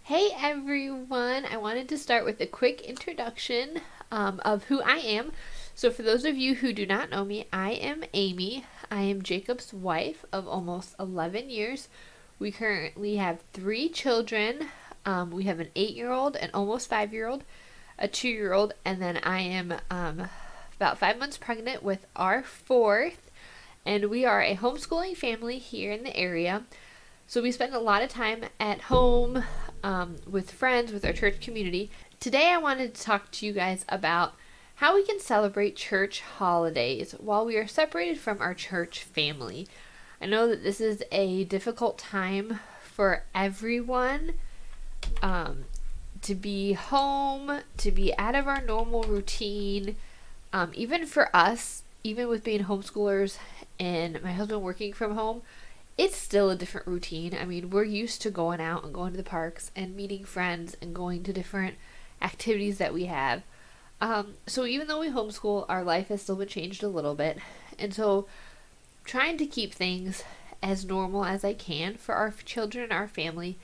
Hey everyone! I wanted to start with a quick introduction of who I am. So, for those of you who do not know me, I am Amy. I am Jacob's wife of almost 11 years. We currently have 3 children. We have an 8-year-old, an almost 5-year-old, a 2-year-old, and then I am about 5 months pregnant with our fourth. And we are a homeschooling family here in the area. So we spend a lot of time at home with friends, with our church community. Today I wanted to talk to you guys about how we can celebrate church holidays while we are separated from our church family. I know that this is a difficult time for everyone to be home, to be out of our normal routine. Even for us, even with being homeschoolers and my husband working from home, it's still a different routine. I mean, we're used to going out and going to the parks and meeting friends and going to different activities that we have. So even though we homeschool, our life has still been changed a little bit. And so trying to keep things as normal as I can for our children and our family.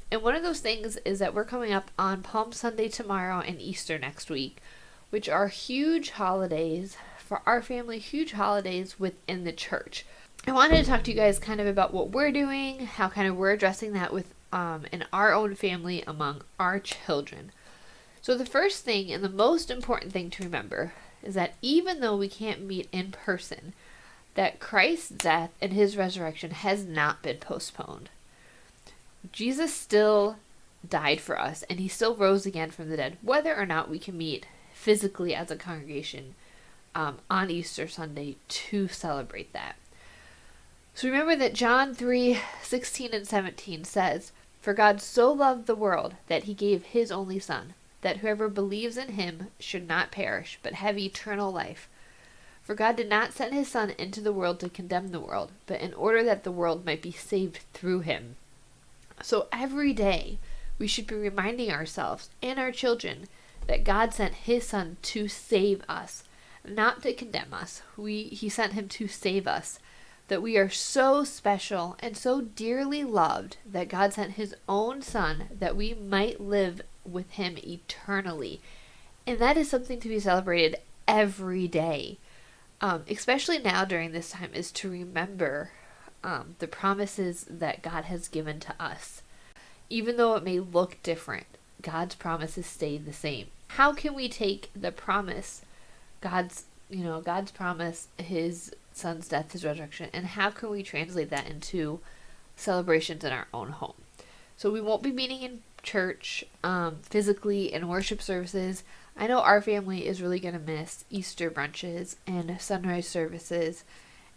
And one of those things is that we're coming up on Palm Sunday tomorrow and Easter next week, which are huge holidays for our family, huge holidays within the church. I wanted to talk to you guys kind of about what we're doing, how kind of we're addressing that with in our own family among our children. So the first thing and the most important thing to remember is that even though we can't meet in person, that Christ's death and his resurrection has not been postponed. Jesus still died for us and he still rose again from the dead, whether or not we can meet physically as a congregation on Easter Sunday to celebrate that. So remember that John 3:16 and 17 says, "For God so loved the world that he gave his only Son, that whoever believes in him should not perish, but have eternal life. For God did not send his Son into the world to condemn the world, but in order that the world might be saved through him." So every day we should be reminding ourselves and our children that God sent his Son to save us, not to condemn us. He sent him to save us. That we are so special and so dearly loved that God sent his own Son that we might live with him eternally. And that is something to be celebrated every day. Especially now during this time, is to remember the promises that God has given to us. Even though it may look different, God's promises stay the same. How can we take the promise, God's promise, his Son's death, his resurrection, and how can we translate that into celebrations in our own home? So we won't be meeting in church physically in worship services. I know our family is really going to miss Easter brunches and sunrise services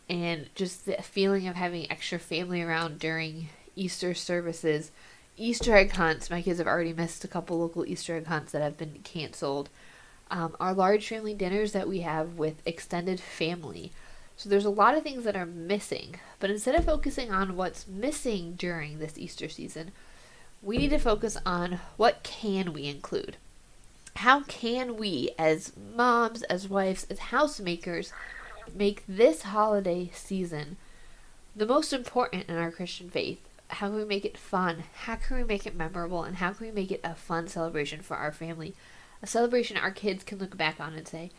and just the feeling of having extra family around during Easter services. Easter egg hunts. My kids have already missed a couple local Easter egg hunts that have been canceled. Our large family dinners that we have with extended family. So there's a lot of things that are missing. But instead of focusing on what's missing during this Easter season, we need to focus on what can we include. How can we, as moms, as wives, as housemakers, make this holiday season the most important in our Christian faith? How can we make it fun? How can we make it memorable? And how can we make it a fun celebration for our family? A celebration our kids can look back on and say,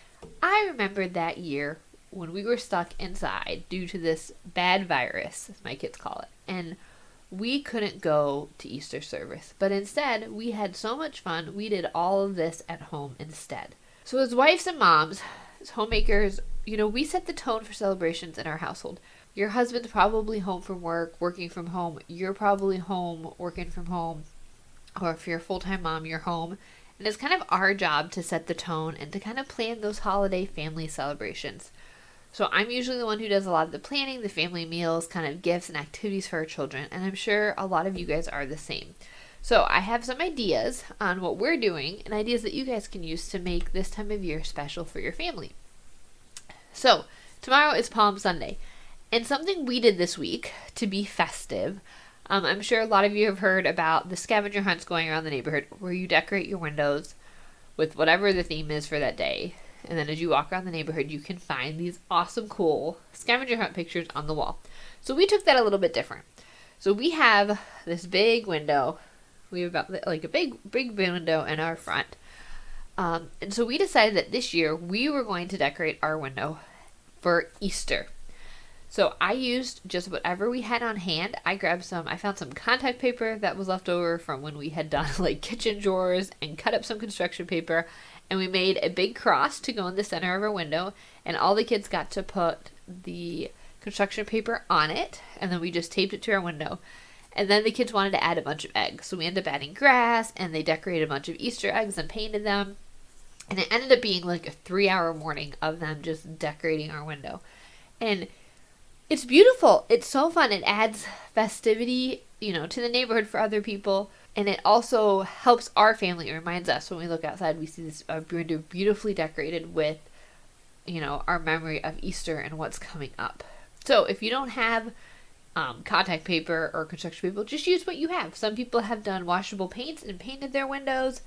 I remember that year when we were stuck inside due to this bad virus, as my kids call it, and we couldn't go to Easter service. But instead, we had so much fun, we did all of this at home instead. So as wives and moms, as homemakers, we set the tone for celebrations in our household. Your husband's probably home from work, working from home. You're probably home, working from home. Or if you're a full-time mom, you're home. And it's kind of our job to set the tone and to kind of plan those holiday family celebrations. So I'm usually the one who does a lot of the planning, the family meals, kind of gifts and activities for our children. And I'm sure a lot of you guys are the same. So I have some ideas on what we're doing and ideas that you guys can use to make this time of year special for your family. So tomorrow is Palm Sunday. And something we did this week to be festive, I'm sure a lot of you have heard about the scavenger hunts going around the neighborhood where you decorate your windows with whatever the theme is for that day. And then as you walk around the neighborhood, you can find these awesome, cool scavenger hunt pictures on the wall. So we took that a little bit different. So we have this big window We have about like a big window in our front. And so we decided that this year we were going to decorate our window for Easter. So I used just whatever we had on hand. I found some contact paper that was left over from when we had done like kitchen drawers, and cut up some construction paper, and we made a big cross to go in the center of our window, and all the kids got to put the construction paper on it, and then we just taped it to our window. And then the kids wanted to add a bunch of eggs, so we ended up adding grass, and they decorated a bunch of Easter eggs and painted them. And it ended up being like a 3-hour morning of them just decorating our window. And it's beautiful. It's so fun. It adds festivity, to the neighborhood for other people. And it also helps our family. It reminds us when we look outside, we see this window beautifully decorated with, our memory of Easter and what's coming up. So if you don't have contact paper or construction paper, just use what you have. Some people have done washable paints and painted their windows.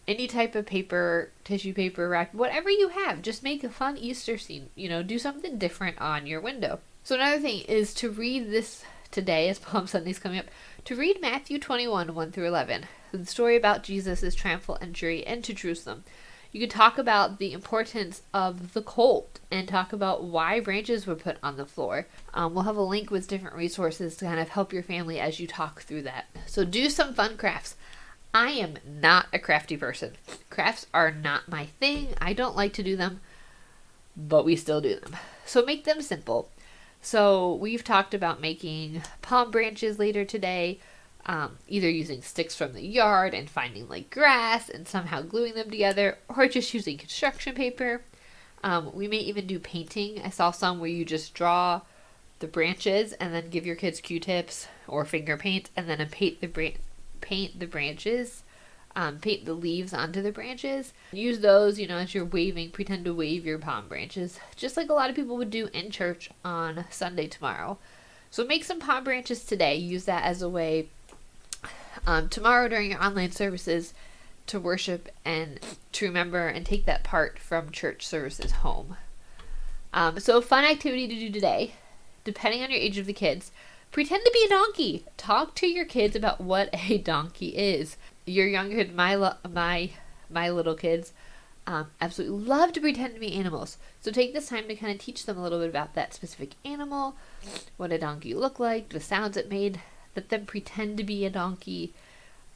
Any type of paper, tissue paper, wrap, whatever you have, just make a fun Easter scene, do something different on your window. So another thing is to read this today, as Palm Sunday's coming up, to read Matthew 21, 1 through 11, the story about Jesus' triumphal entry into Jerusalem. You could talk about the importance of the colt and talk about why branches were put on the floor. We'll have a link with different resources to kind of help your family as you talk through that. So do some fun crafts. I am not a crafty person. Crafts are not my thing. I don't like to do them, but we still do them. So make them simple. So we've talked about making palm branches later today, either using sticks from the yard and finding like grass and somehow gluing them together, or just using construction paper. We may even do painting. I saw some where you just draw the branches and then give your kids Q-tips or finger paint, and then paint the branches, paint the leaves onto the branches. Use those, as you're waving, pretend to wave your palm branches, just like a lot of people would do in church on Sunday tomorrow. So make some palm branches today. Use that as a way tomorrow during your online services to worship and to remember and take that part from church services home. So a fun activity to do today, depending on your age of the kids. Pretend to be a donkey. Talk to your kids about what a donkey is. Your younger kids, my little kids, absolutely love to pretend to be animals. So take this time to kind of teach them a little bit about that specific animal, what a donkey looked like, the sounds it made. Let them pretend to be a donkey.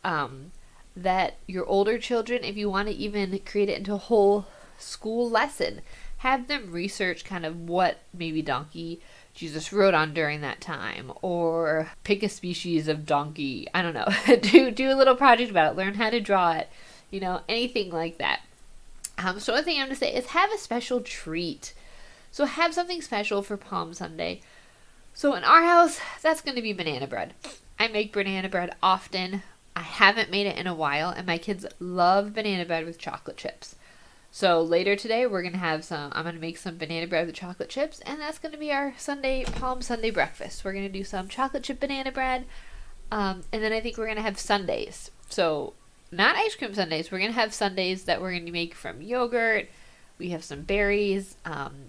That your older children, if you want to even create it into a whole school lesson, have them research kind of what maybe donkey Jesus rode on during that time, or pick a species of donkey. I don't know. do a little project about it. Learn how to draw it. Anything like that. So one thing I'm going to say is have a special treat. So have something special for Palm Sunday. So in our house, that's going to be banana bread. I make banana bread often. I haven't made it in a while, and my kids love banana bread with chocolate chips. So later today, I'm going to make some banana bread with chocolate chips, and that's going to be our Palm Sunday breakfast. We're going to do some chocolate chip banana bread, and then I think we're going to have sundaes. So not ice cream sundaes. We're going to have sundaes that we're going to make from yogurt. We have some berries,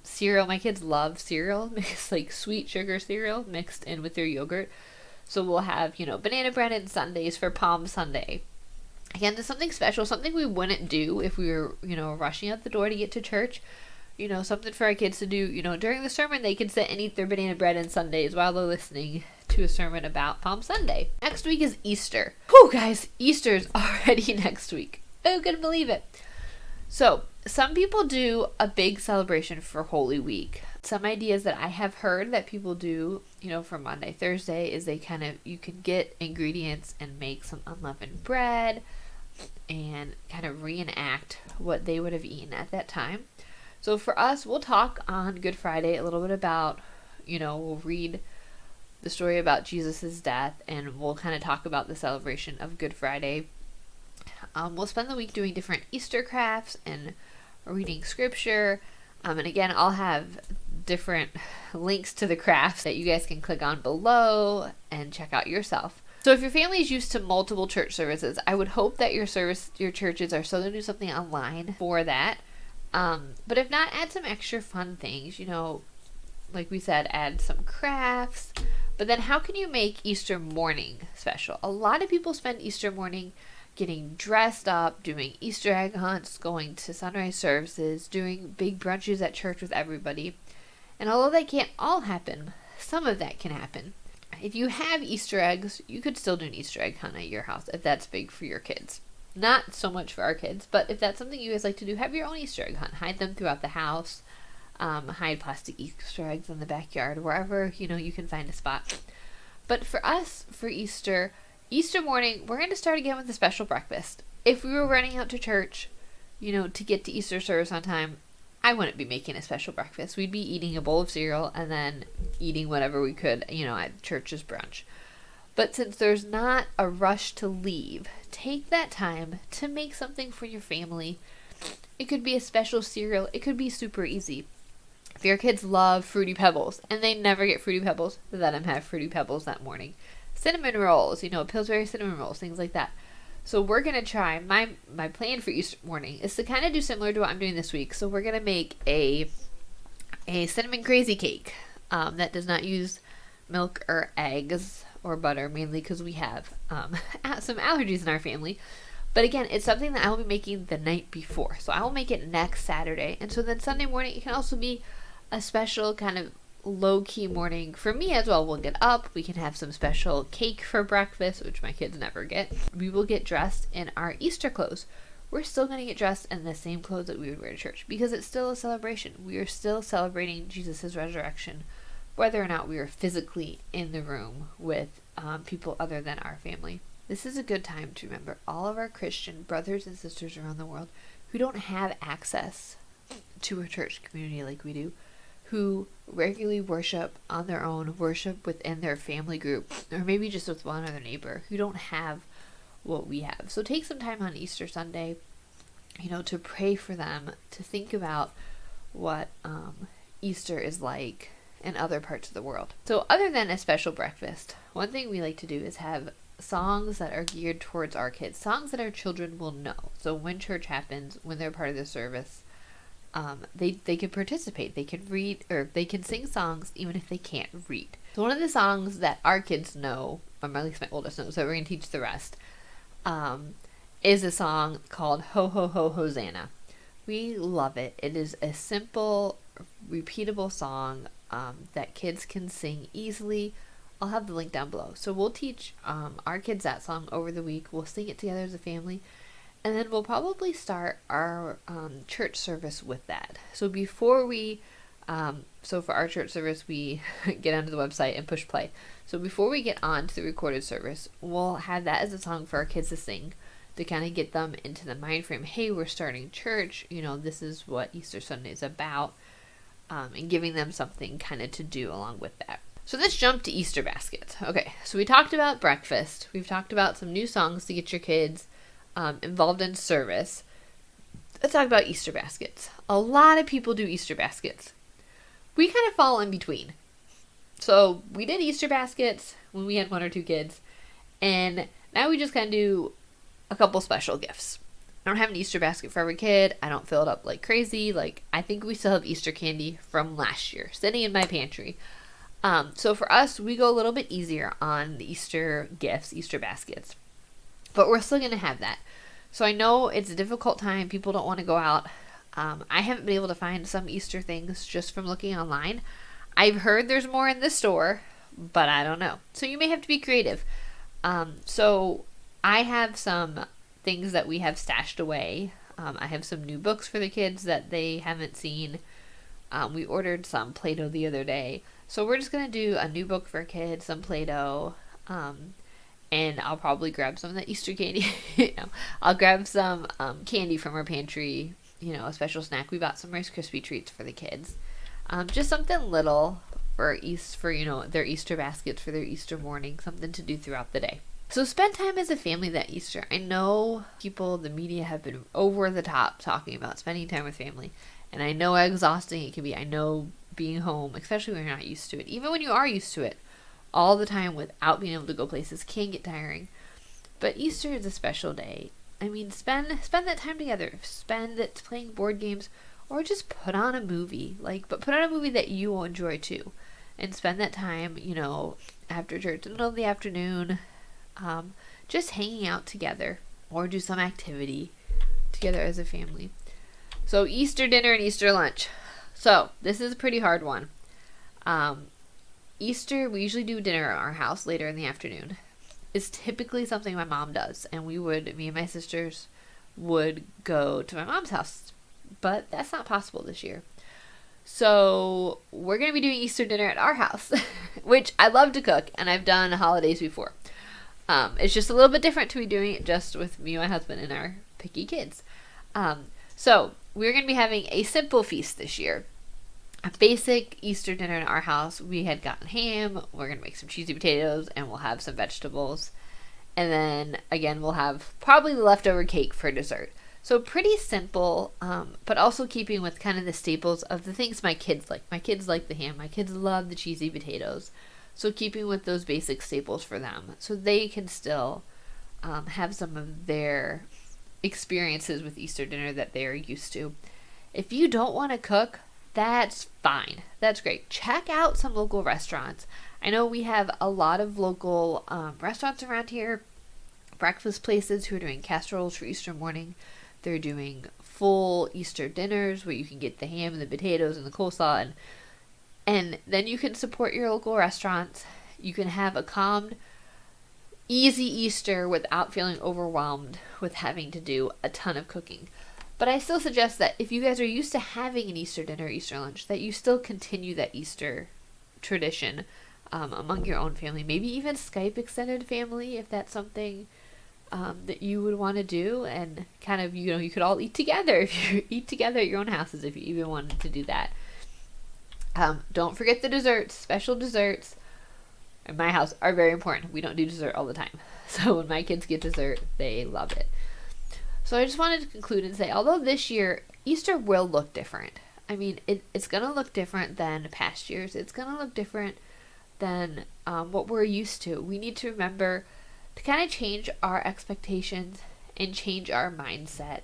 cereal. My kids love cereal. It's like sweet sugar cereal mixed in with their yogurt. So we'll have, banana bread and sundaes for Palm Sunday. Again, there's something special, something we wouldn't do if we were, rushing out the door to get to church. Something for our kids to do, during the sermon, they can sit and eat their banana bread and sundaes while they're listening to a sermon about Palm Sunday. Next week is Easter. Whew, guys, Easter's already next week. I couldn't believe it. So, some people do a big celebration for Holy Week. Some ideas that I have heard that people do, for Monday, Thursday, is you can get ingredients and make some unleavened bread and kind of reenact what they would have eaten at that time. So for us, we'll talk on Good Friday a little bit about, we'll read the story about Jesus' death, and we'll kind of talk about the celebration of Good Friday. We'll spend the week doing different Easter crafts and reading scripture. And again, I'll have different links to the crafts that you guys can click on below and check out yourself. So if your family is used to multiple church services, I would hope that your churches are still going to do something online for that. But if not, add some extra fun things, like we said, add some crafts, But then how can you make Easter morning special? A lot of people spend Easter morning getting dressed up, doing Easter egg hunts, going to sunrise services, doing big brunches at church with everybody. And although that can't all happen, some of that can happen. If you have Easter eggs, you could still do an Easter egg hunt at your house if that's big for your kids. Not so much for our kids, but if that's something you guys like to do, have your own Easter egg hunt. Hide them throughout the house. Hide plastic Easter eggs in the backyard, wherever, you can find a spot. But for us, for Easter morning, we're going to start again with a special breakfast. If we were running out to church, to get to Easter service on time, I wouldn't be making a special breakfast. We'd be eating a bowl of cereal and then eating whatever we could, at church's brunch. But since there's not a rush to leave, take that time to make something for your family. It could be a special cereal. It could be super easy. If your kids love Fruity Pebbles and they never get Fruity Pebbles, let them have Fruity Pebbles that morning. Cinnamon rolls, Pillsbury cinnamon rolls, things like that. So we're going to try, my plan for Easter morning is to kind of do similar to what I'm doing this week. So we're going to make a cinnamon crazy cake that does not use milk or eggs or butter, mainly because we have some allergies in our family. But again, it's something that I will be making the night before. So I will make it next Saturday. And so then Sunday morning, it can also be a special kind of low-key morning for me as well. We'll get up. We can have some special cake for breakfast, which my kids never get. We will get dressed in our Easter clothes. We're still going to get dressed in the same clothes that we would wear to church because it's still a celebration. We are still celebrating Jesus' resurrection, whether or not we are physically in the room with people other than our family. This is a good time to remember all of our Christian brothers and sisters around the world who don't have access to a church community like we do, who regularly worship on their own, worship within their family group, or maybe just with one other neighbor who don't have what we have. So take some time on Easter Sunday, to pray for them, to think about what Easter is like in other parts of the world. So other than a special breakfast, one thing we like to do is have songs that are geared towards our kids, songs that our children will know. So when church happens, when they're part of the service, they can participate. They can read, or they can sing songs even if they can't read. So one of the songs that our kids know, or at least my oldest knows, so we're going to teach the rest, is a song called Ho Ho Ho Hosanna. We love it. It is a simple, repeatable song that kids can sing easily. I'll have the link down below. So we'll teach our kids that song over the week. We'll sing it together as a family. And then we'll probably start our church service with that. So before we, so for our church service, we get onto the website and push play. So before we get on to the recorded service, we'll have that as a song for our kids to sing to kind of get them into the mind frame. Hey, we're starting church. This is what Easter Sunday is about. And giving them something kind of to do along with that. So let's jump to Easter baskets. Okay, so we talked about breakfast. We've talked about some new songs to get your kids involved in service. Let's talk about Easter baskets. A lot of people do Easter baskets. We kind of fall in between. So we did Easter baskets when we had 1 or 2 kids, and now we just kind of do a couple special gifts. I don't have an Easter basket for every kid. I don't fill it up like crazy. I think we still have Easter candy from last year sitting in my pantry. So for us, we go a little bit easier on the Easter gifts, Easter baskets. But we're still going to have that. So I know it's a difficult time. People don't want to go out. I haven't been able to find some Easter things just from looking online. I've heard there's more in the store, but I don't know. So you may have to be creative. So I have some things that we have stashed away. I have some new books for the kids that they haven't seen. We ordered some Play-Doh the other day. So we're just going to do a new book for kids, some Play-Doh, and I'll probably grab some of the Easter candy. I'll grab some candy from our pantry, a special snack. We bought some Rice Krispie treats for the kids. Just something little for their Easter baskets for their Easter morning, something to do throughout the day. So spend time as a family that Easter. I know the media have been over the top talking about spending time with family, and I know how exhausting it can be. I know being home, especially when you're not used to it, even when you are used to it, all the time without being able to go places can get tiring. But Easter is a special day. I mean, spend that time together. Spend it playing board games, or just put on a movie. But put on a movie that you will enjoy too. and spend that time, after church in the middle of the afternoon, just hanging out together or do some activity together as a family. So Easter dinner and Easter lunch. So this is a pretty hard one. Easter, we usually do dinner at our house later in the afternoon. It's typically something my mom does, and me and my sisters would go to my mom's house, but that's not possible this year. So we're going to be doing Easter dinner at our house, which I love to cook, and I've done holidays before. It's just a little bit different to be doing it just with me, my husband, and our picky kids. So we're going to be having a simple feast this year. A basic Easter dinner in our house. We had gotten ham. We're going to make some cheesy potatoes, and we'll have some vegetables. And then, again, we'll have probably the leftover cake for dessert. So pretty simple, but also keeping with kind of the staples of the things my kids like. My kids like the ham. My kids love the cheesy potatoes. So keeping with those basic staples for them so they can still have some of their experiences with Easter dinner that they're used to. If you don't want to cook, that's fine. That's great. Check out some local restaurants. I know we have a lot of local restaurants around here, breakfast places who are doing casseroles for Easter morning. They're doing full Easter dinners where you can get the ham and the potatoes and the coleslaw, and then you can support your local restaurants. You can have a calm, easy Easter without feeling overwhelmed with having to do a ton of cooking. But I still suggest that if you guys are used to having an Easter dinner, Easter lunch, that you still continue that Easter tradition among your own family. Maybe even Skype extended family if that's something that you would want to do. And kind of, you could all eat together if you eat together at your own houses if you even wanted to do that. Don't forget the desserts. Special desserts in my house are very important. We don't do dessert all the time. So when my kids get dessert, they love it. So I just wanted to conclude and say, although this year, Easter will look different. I mean, it's going to look different than past years. It's going to look different than what we're used to. We need to remember to kind of change our expectations and change our mindset.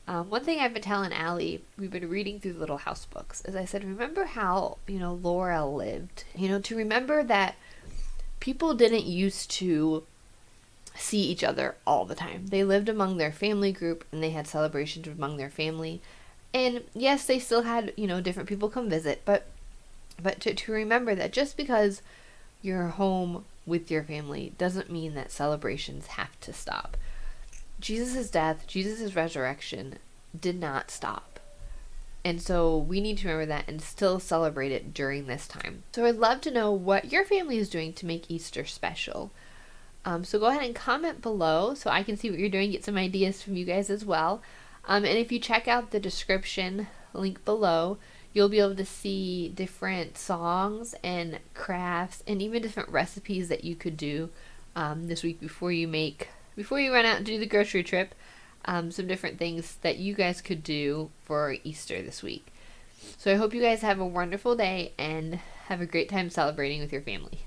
One thing I've been telling Allie, we've been reading through the Little House books, is I said, remember how, Laura lived. To remember that people didn't used to see each other all the time. They lived among their family group and they had celebrations among their family. And yes, they still had, different people come visit, but to remember that just because you're home with your family doesn't mean that celebrations have to stop. Jesus' death, Jesus' resurrection did not stop. And so we need to remember that and still celebrate it during this time. So I'd love to know what your family is doing to make Easter special. So go ahead and comment below so I can see what you're doing, get some ideas from you guys as well. And if you check out the description link below, you'll be able to see different songs and crafts and even different recipes that you could do this week before you run out and do the grocery trip. Some different things that you guys could do for Easter this week. So I hope you guys have a wonderful day and have a great time celebrating with your family.